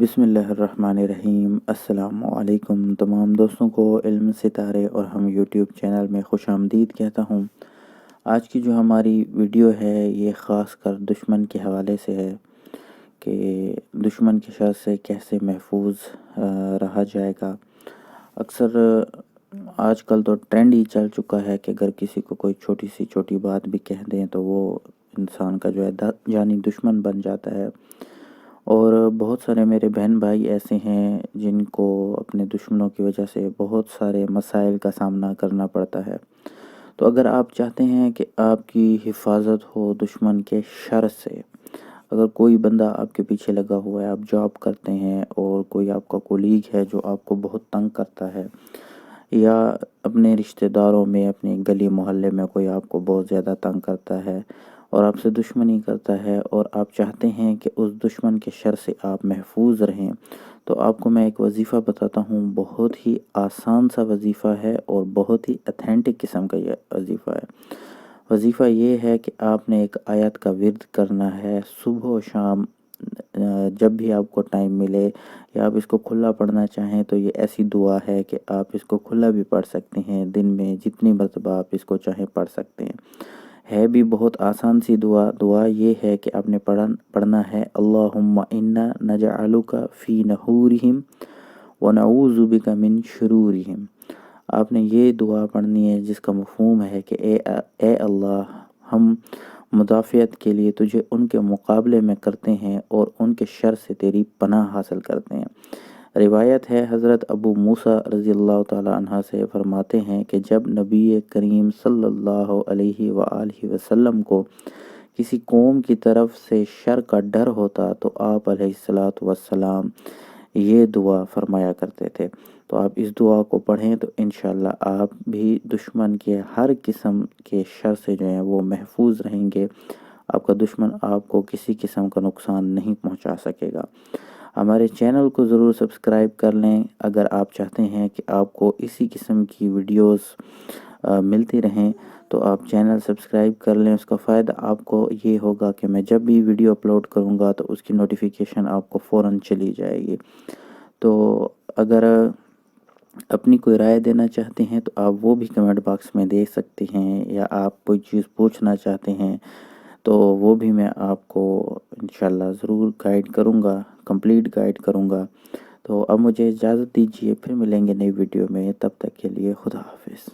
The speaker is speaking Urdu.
بسم اللہ الرحمن الرحیم۔ السلام علیکم تمام دوستوں کو علم ستارے اور ہم یوٹیوب چینل میں خوش آمدید کہتا ہوں۔ آج کی جو ہماری ویڈیو ہے یہ خاص کر دشمن کے حوالے سے ہے کہ دشمن کے شر سے کیسے محفوظ رہا جائے گا۔ اکثر آج کل تو ٹرینڈ ہی چل چکا ہے کہ اگر کسی کو کوئی چھوٹی بات بھی کہہ دیں تو وہ انسان کا جو ہے جانی دشمن بن جاتا ہے، اور بہت سارے میرے بہن بھائی ایسے ہیں جن کو اپنے دشمنوں کی وجہ سے بہت سارے مسائل کا سامنا کرنا پڑتا ہے۔ تو اگر آپ چاہتے ہیں کہ آپ کی حفاظت ہو دشمن کے شر سے، اگر کوئی بندہ آپ کے پیچھے لگا ہوا ہے، آپ جاب کرتے ہیں اور کوئی آپ کا کولیگ ہے جو آپ کو بہت تنگ کرتا ہے، یا اپنے رشتہ داروں میں اپنے گلی محلے میں کوئی آپ کو بہت زیادہ تنگ کرتا ہے اور آپ سے دشمنی کرتا ہے، اور آپ چاہتے ہیں کہ اس دشمن کے شر سے آپ محفوظ رہیں، تو آپ کو میں ایک وظیفہ بتاتا ہوں۔ بہت ہی آسان سا وظیفہ ہے اور بہت ہی اتھینٹک قسم کا یہ وظیفہ ہے۔ وظیفہ یہ ہے کہ آپ نے ایک آیت کا ورد کرنا ہے صبح و شام، جب بھی آپ کو ٹائم ملے، یا آپ اس کو کھلا پڑھنا چاہیں تو یہ ایسی دعا ہے کہ آپ اس کو کھلا بھی پڑھ سکتے ہیں، دن میں جتنی مرتبہ آپ اس کو چاہیں پڑھ سکتے ہیں۔ ہے بھی بہت آسان سی دعا یہ ہے کہ آپ نے پڑھنا ہے اللہم انا نجعلک فی نحورہم ونعوذ بک من شرورہم۔ آپ نے یہ دعا پڑھنی ہے جس کا مفہوم ہے کہ اے اللہ، ہم مدافعت کے لیے تجھے ان کے مقابلے میں کرتے ہیں اور ان کے شر سے تیری پناہ حاصل کرتے ہیں۔ روایت ہے حضرت ابو موسیٰ رضی اللہ تعالی عنہ سے، فرماتے ہیں کہ جب نبی کریم صلی اللہ علیہ وآلہ وسلم کو کسی قوم کی طرف سے شر کا ڈر ہوتا تو آپ علیہ الصلاۃ والسلام یہ دعا فرمایا کرتے تھے۔ تو آپ اس دعا کو پڑھیں تو انشاءاللہ آپ بھی دشمن کے ہر قسم کے شر سے جو ہیں وہ محفوظ رہیں گے۔ آپ کا دشمن آپ کو کسی قسم کا نقصان نہیں پہنچا سکے گا۔ ہمارے چینل کو ضرور سبسکرائب کر لیں اگر آپ چاہتے ہیں کہ آپ کو اسی قسم کی ویڈیوز ملتی رہیں، تو آپ چینل سبسکرائب کر لیں۔ اس کا فائدہ آپ کو یہ ہوگا کہ میں جب بھی ویڈیو اپلوڈ کروں گا تو اس کی نوٹیفیکیشن آپ کو فوراً چلی جائے گی۔ تو اگر اپنی کوئی رائے دینا چاہتے ہیں تو آپ وہ بھی کمنٹ باکس میں دے سکتے ہیں، یا آپ کوئی چیز پوچھنا چاہتے ہیں تو وہ بھی میں آپ کو انشاءاللہ ضرور گائیڈ کروں گا، کمپلیٹ گائیڈ کروں گا۔ تو اب مجھے اجازت دیجیے، پھر ملیں گے نئی ویڈیو میں، تب تک کے لیے خدا حافظ۔